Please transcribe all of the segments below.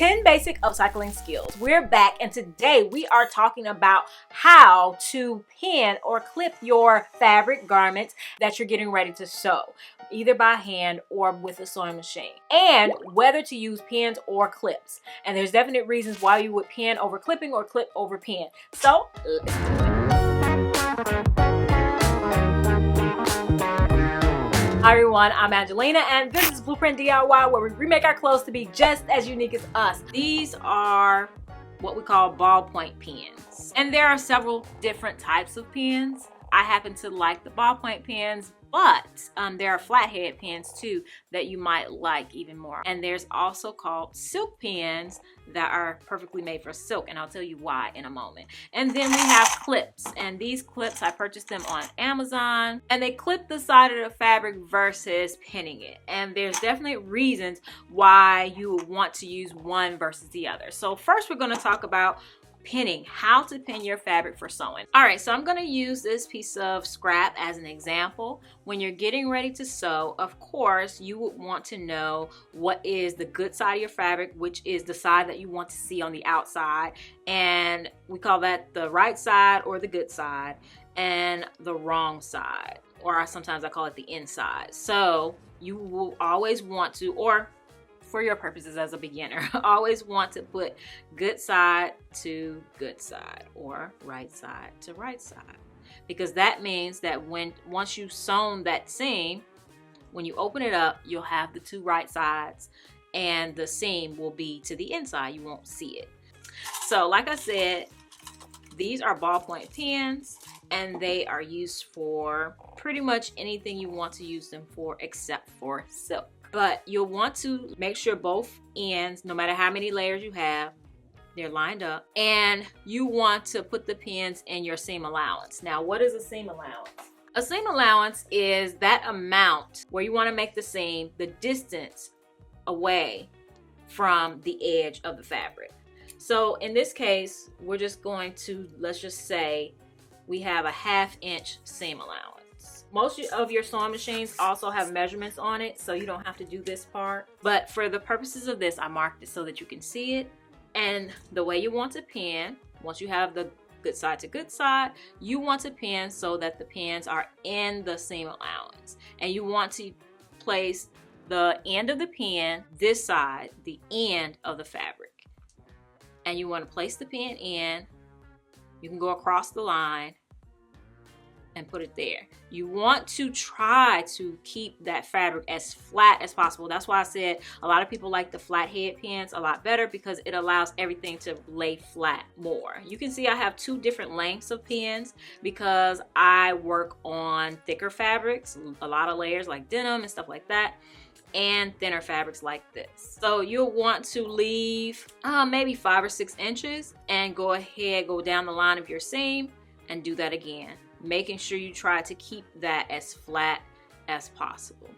10 basic upcycling skills. We're back, and today we are talking about how to pin or clip your fabric garments that you're getting ready to sew, either by hand or with a sewing machine, and whether to use pins or clips. And there's definite reasons why you would pin over clipping or clip over pin. So let's do it. Hi everyone, I'm Angelina, and this is Blueprint DIY, where we remake our clothes to be just as unique as us. These are what we call ballpoint pens, and there are several different types of pens. I happen to like the ballpoint pens, but there are flathead pens too that you might like even more. And there's also called silk pens that are perfectly made for silk, and I'll tell you why in a moment. And then we have clips, and these clips, I purchased them on Amazon, and they clip the side of the fabric versus pinning it. And there's definitely reasons why you would want to use one versus the other. So first we're going to talk about pinning, how to pin your fabric for sewing. All right, so I'm going to use this piece of scrap as an example. When you're getting ready to sew, of course, you would want to know what is the good side of your fabric, which is the side that you want to see on the outside. And we call that the right side or the good side, and the wrong side, or sometimes I call it the inside. So you will always want to, or for your purposes as a beginner, always want to put good side to good side or right side to right side, because that means that once you've sewn that seam, when you open it up, you'll have the two right sides and the seam will be to the inside. You won't see it. So like I said, these are ballpoint pens, and they are used for pretty much anything you want to use them for except for silk. But you'll want to make sure both ends, no matter how many layers you have, they're lined up. And you want to put the pins in your seam allowance. Now, what is a seam allowance? A seam allowance is that amount where you want to make the seam, the distance away from the edge of the fabric. So in this case, we're just going to, let's just say we have a 1/2 inch seam allowance. Most of your sewing machines also have measurements on it, so you don't have to do this part. But for the purposes of this, I marked it so that you can see it. And the way you want to pin, once you have the good side to good side, you want to pin so that the pins are in the seam allowance. And you want to place the end of the pin this side, the end of the fabric. And you want to place the pin in. You can go across the line and put it there. You want to try to keep that fabric as flat as possible. That's why I said a lot of people like the flat head pins a lot better, because it allows everything to lay flat more. You can see I have two different lengths of pins because I work on thicker fabrics, a lot of layers like denim and stuff like that, and thinner fabrics like this. So you'll want to leave maybe 5 or 6 inches and go ahead, go down the line of your seam and do that again, making sure you try to keep that as flat as possible.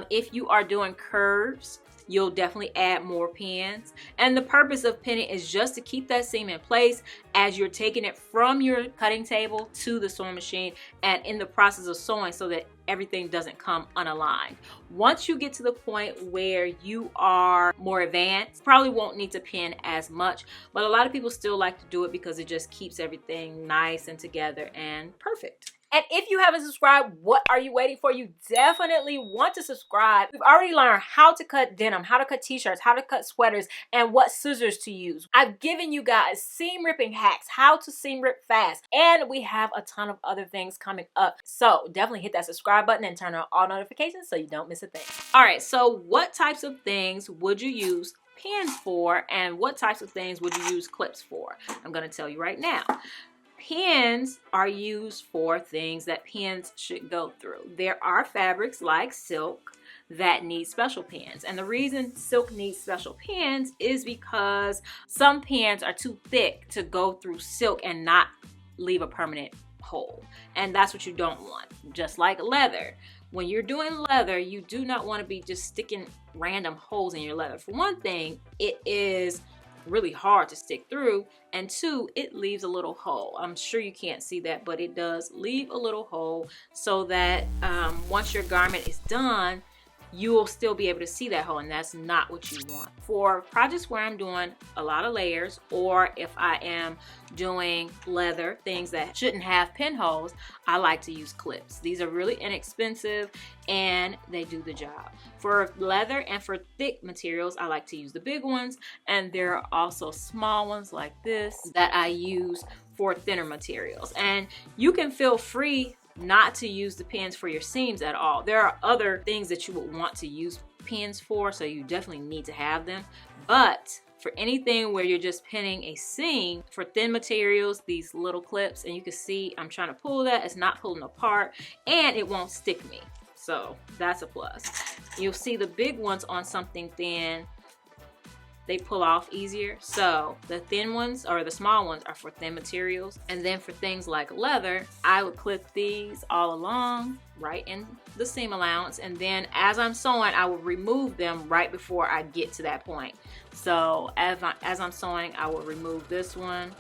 If you are doing curves, you'll definitely add more pins. And the purpose of pinning is just to keep that seam in place as you're taking it from your cutting table to the sewing machine and in the process of sewing, so that everything doesn't come unaligned. Once you get to the point where you are more advanced, probably won't need to pin as much, but a lot of people still like to do it because it just keeps everything nice and together and perfect. And if you haven't subscribed, what are you waiting for? You definitely want to subscribe. We've already learned how to cut denim, how to cut t-shirts, how to cut sweaters, and what scissors to use. I've given you guys seam ripping hacks, how to seam rip fast, and we have a ton of other things coming up. So definitely hit that subscribe button and turn on all notifications so you don't miss a thing. All right, so what types of things would you use pins for, and what types of things would you use clips for? I'm gonna tell you right now. Pins are used for things that pins should go through. There are fabrics like silk that need special pins, and the reason silk needs special pins is because some pins are too thick to go through silk and not leave a permanent hole, and that's what you don't want. Just like leather, when you're doing leather, you do not want to be just sticking random holes in your leather. For one thing, it is really hard to stick through, and two, it leaves a little hole. I'm sure you can't see that, but it does leave a little hole, so that once your garment is done, you will still be able to see that hole, and that's not what you want. For projects where I'm doing a lot of layers, or if I am doing leather, things that shouldn't have pinholes, I like to use clips. These are really inexpensive and they do the job. For leather and for thick materials, I like to use the big ones, and there are also small ones like this that I use for thinner materials. And you can feel free not to use the pins for your seams at all. There are other things that you would want to use pins for, so you definitely need to have them. But for anything where you're just pinning a seam, for thin materials, these little clips, and you can see I'm trying to pull that, it's not pulling apart, and it won't stick me. So that's a plus. You'll see the big ones on something thin, they pull off easier. So the thin ones, or the small ones, are for thin materials. And then for things like leather, I would clip these all along right in the seam allowance, and then as I'm sewing, I will remove them right before I get to that point. So as I'm sewing, I will remove this one,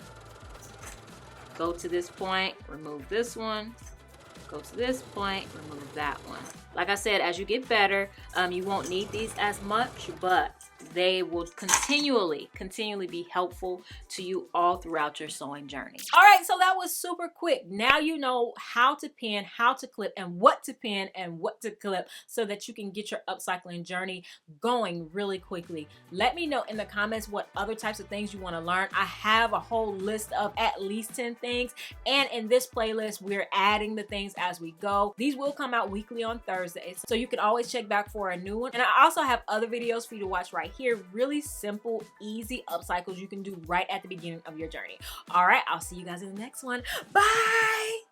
go to this point, remove this one, go to this point, remove that one. Like I said, as you get better, you won't need these as much, but they will continually be helpful to you all throughout your sewing journey. All right, so that was super quick. Now you know how to pin, how to clip, and what to pin and what to clip so that you can get your upcycling journey going really quickly. Let me know in the comments what other types of things you want to learn. I have a whole list of at least 10 things, and in this playlist, we're adding the things as we go. These will come out weekly on Thursdays, so you can always check back for a new one. And I also have other videos for you to watch right here, really simple, easy upcycles you can do right at the beginning of your journey. All right, I'll see you guys in the next one. Bye.